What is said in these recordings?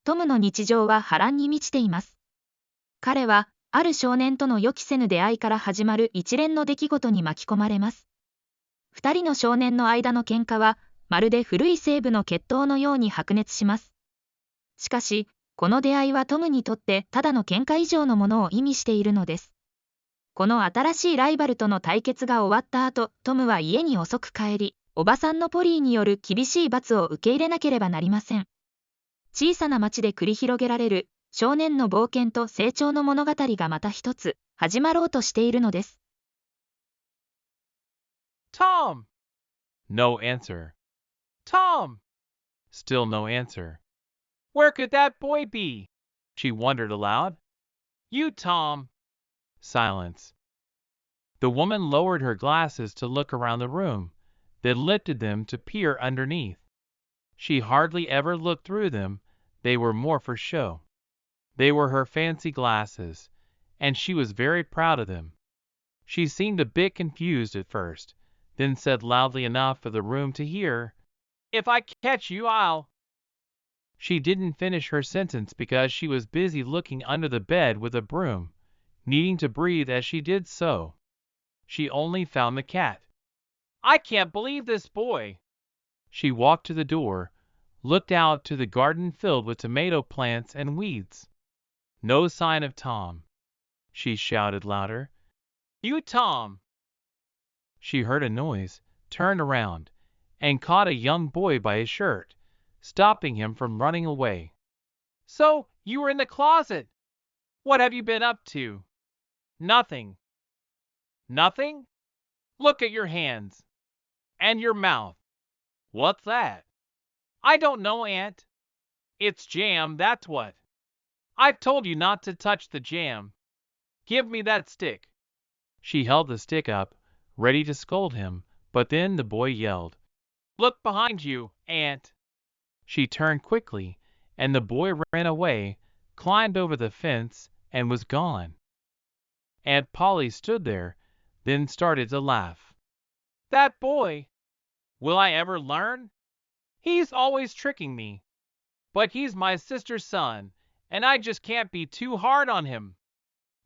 トムの日常は波乱に満ちています。彼は、ある少年との予期せぬ出会いから始まる一連の出来事に巻き込まれます。二人の少年の間の喧嘩は、まるで古い西部の決闘のように白熱します。しかし、この出会いはトムにとってただの喧嘩以上のものを意味しているのです。この新しいライバルとの対決が終わった後、トムは家に遅く帰り、おばさんのポリーによる厳しい罰を受け入れなければなりません。小さな町で繰り広げられる少年の冒険と成長の物語がまた一つ始まろうとしているのです。Tom! No answer. Tom! Still no answer. Where could that boy be? She wondered aloud. You, Tom. Silence. The woman lowered her glasses to look around the room, then lifted them to peer underneath. She hardly ever looked through them, they were more for show. They were her fancy glasses, and she was very proud of them. She seemed a bit confused at first, then said loudly enough for the room to hear, "If I catch you, I'll—" She didn't finish her sentence because she was busy looking under the bed with a broom, needing to breathe as she did so. She only found the cat. "I can't believe this boy." She walked to the door, looked out to the garden filled with tomato plants and weeds. No sign of Tom. She shouted louder. "You, Tom!" She heard a noise, turned around, and caught a young boy by his shirt, stopping him from running away. "So, you were in the closet! What have you been up to?" "Nothing." "Nothing? Look at your hands. And your mouth. What's that?" "I don't know, Aunt. It's jam, that's what. I've told you not to touch the jam. Give me that stick." She held the stick up, ready to scold him, but then the boy yelled, "Look behind you, Aunt." She turned quickly, and the boy ran away, climbed over the fence, and was gone. Aunt Polly stood there, then started to laugh. "That boy! Will I ever learn? He's always tricking me. But he's my sister's son, and I just can't be too hard on him.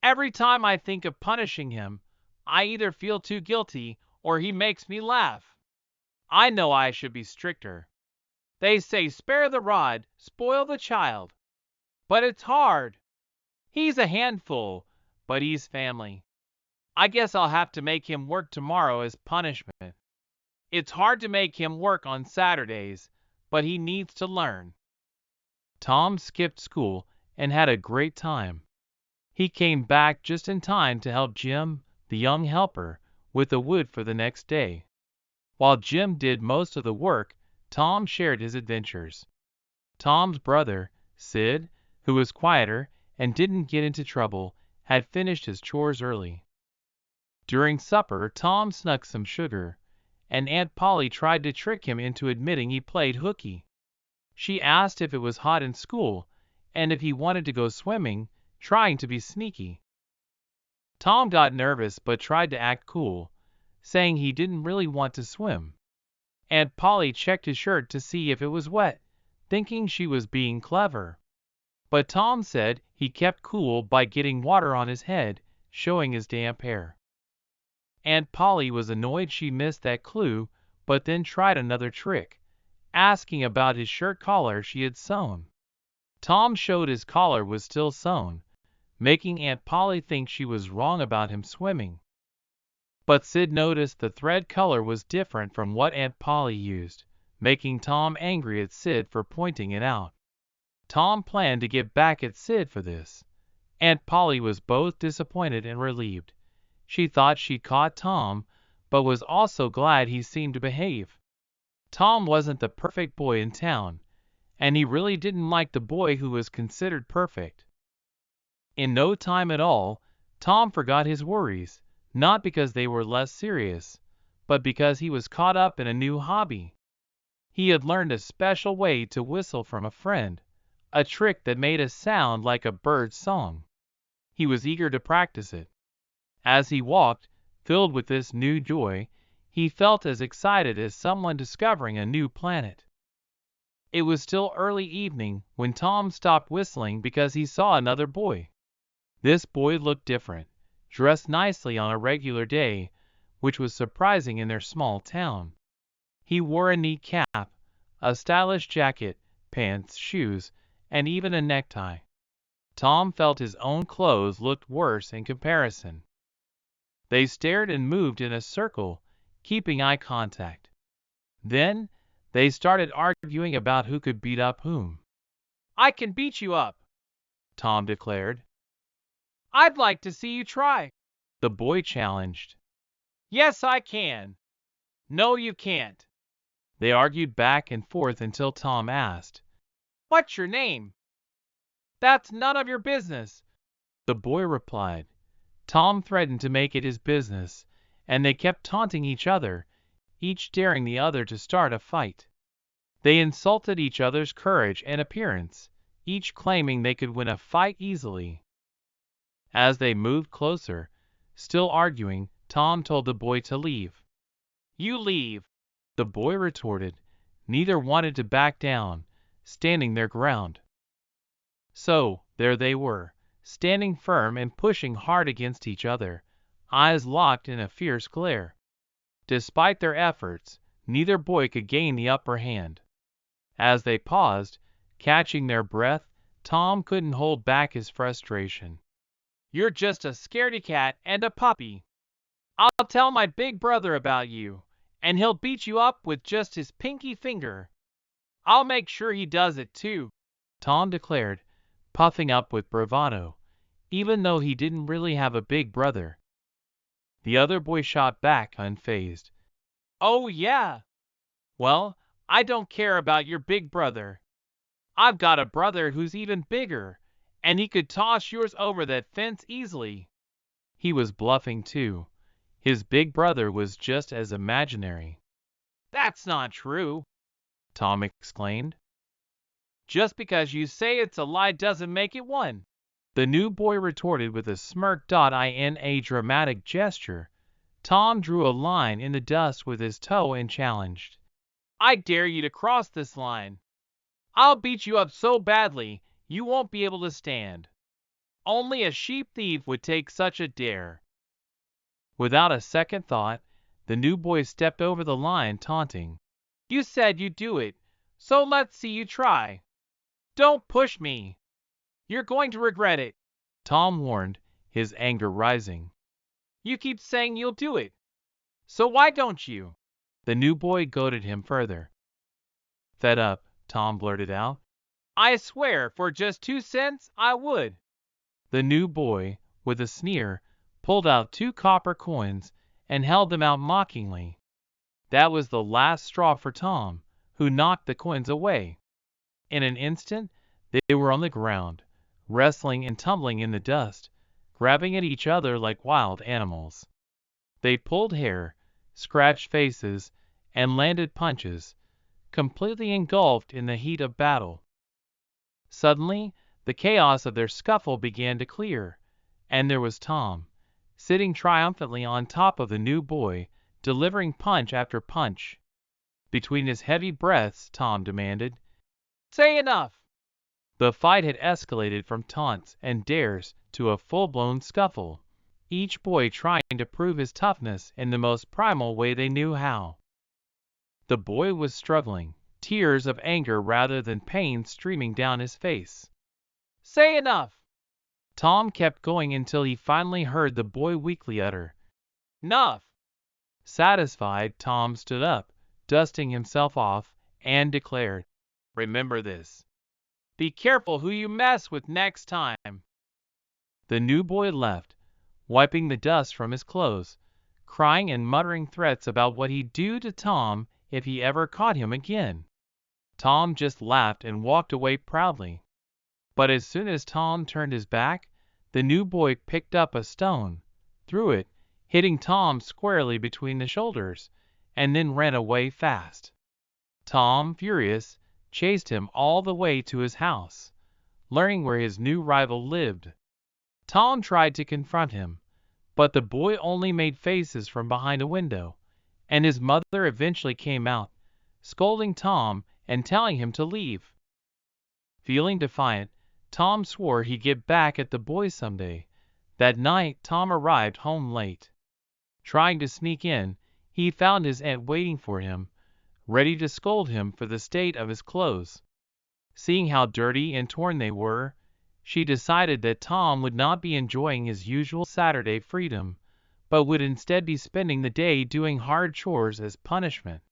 Every time I think of punishing him, I either feel too guilty or he makes me laugh. I know I should be stricter. They say spare the rod, spoil the child. But it's hard. He's a handful, but he's family. I guess I'll have to make him work tomorrow as punishment. It's hard to make him work on Saturdays, but he needs to learn." Tom skipped school and had a great time. He came back just in time to help Jim, the young helper, with the wood for the next day. While Jim did most of the work, Tom shared his adventures. Tom's brother, Sid, who was quieter and didn't get into trouble, had finished his chores early. During supper, Tom snuck some sugar, and Aunt Polly tried to trick him into admitting he played hooky. She asked if it was hot in school, and if he wanted to go swimming, trying to be sneaky. Tom got nervous but tried to act cool, saying he didn't really want to swim. Aunt Polly checked his shirt to see if it was wet, thinking she was being clever. But Tom said he kept cool by getting water on his head, showing his damp hair. Aunt Polly was annoyed she missed that clue, but then tried another trick, asking about his shirt collar she had sewn. Tom showed his collar was still sewn, making Aunt Polly think she was wrong about him swimming. But Sid noticed the thread color was different from what Aunt Polly used, making Tom angry at Sid for pointing it out. Tom planned to get back at Sid for this. Aunt Polly was both disappointed and relieved. She thought she'd caught Tom, but was also glad he seemed to behave. Tom wasn't the perfect boy in town, and he really didn't like the boy who was considered perfect. In no time at all, Tom forgot his worries, not because they were less serious, but because he was caught up in a new hobby. He had learned a special way to whistle from a friend, a trick that made a sound like a bird's song. He was eager to practice it. As he walked, filled with this new joy, he felt as excited as someone discovering a new planet. It was still early evening when Tom stopped whistling because he saw another boy. This boy looked different, dressed nicely on a regular day, which was surprising in their small town. He wore a neat cap, a stylish jacket, pants, shoes, and even a necktie. Tom felt his own clothes looked worse in comparison. They stared and moved in a circle, keeping eye contact. Then, they started arguing about who could beat up whom. "I can beat you up," Tom declared. "I'd like to see you try," the boy challenged. "Yes, I can." "No, you can't." They argued back and forth until Tom asked, "What's your name?" "That's none of your business," the boy replied. Tom threatened to make it his business, and they kept taunting each other, each daring the other to start a fight. They insulted each other's courage and appearance, each claiming they could win a fight easily. As they moved closer, still arguing, Tom told the boy to leave. "You leave," the boy retorted. Neither wanted to back down, standing their ground. So, there they were, standing firm and pushing hard against each other, eyes locked in a fierce glare. Despite their efforts, neither boy could gain the upper hand. As they paused, catching their breath, Tom couldn't hold back his frustration. "You're just a scaredy cat and a puppy. I'll tell my big brother about you, and he'll beat you up with just his pinky finger. I'll make sure he does it too," Tom declared, puffing up with bravado, even though he didn't really have a big brother. The other boy shot back unfazed. "Oh yeah? Well, I don't care about your big brother. I've got a brother who's even bigger, and he could toss yours over that fence easily." He was bluffing too. His big brother was just as imaginary. "That's not true," Tom exclaimed. "Just because you say it's a lie doesn't make it one," the new boy retorted with a smirk. In a dramatic gesture, Tom drew a line in the dust with his toe and challenged, "I dare you to cross this line. I'll beat you up so badly you won't be able to stand. Only a sheep thief would take such a dare." Without a second thought, the new boy stepped over the line, taunting, "You said you'd do it, so let's see you try. Don't push me. You're going to regret it," Tom warned, his anger rising. "You keep saying you'll do it. So why don't you?" The new boy goaded him further. Fed up, Tom blurted out, "I swear for just 2 cents I would." The new boy, with a sneer, pulled out 2 copper coins and held them out mockingly. That was the last straw for Tom, who knocked the coins away. In an instant, they were on the ground, wrestling and tumbling in the dust, grabbing at each other like wild animals. They pulled hair, scratched faces, and landed punches, completely engulfed in the heat of battle. Suddenly, the chaos of their scuffle began to clear, and there was Tom, sitting triumphantly on top of the new boy, delivering punch after punch. Between his heavy breaths, Tom demanded, "Say enough!" The fight had escalated from taunts and dares to a full-blown scuffle, each boy trying to prove his toughness in the most primal way they knew how. The boy was struggling, tears of anger rather than pain streaming down his face. "Say enough!" Tom kept going until he finally heard the boy weakly utter, "'Nough!" Satisfied, Tom stood up, dusting himself off, and declared, "Remember this. Be careful who you mess with next time." The new boy left, wiping the dust from his clothes, crying and muttering threats about what he'd do to Tom if he ever caught him again. Tom just laughed and walked away proudly. But as soon as Tom turned his back, the new boy picked up a stone, threw it, hitting Tom squarely between the shoulders, and then ran away fast. Tom, furious, chased him all the way to his house, learning where his new rival lived. Tom tried to confront him, but the boy only made faces from behind a window, and his mother eventually came out, scolding Tom and telling him to leave. Feeling defiant, Tom swore he'd get back at the boys someday. That night, Tom arrived home late. Trying to sneak in, he found his aunt waiting for him, ready to scold him for the state of his clothes. Seeing how dirty and torn they were, she decided that Tom would not be enjoying his usual Saturday freedom, but would instead be spending the day doing hard chores as punishment.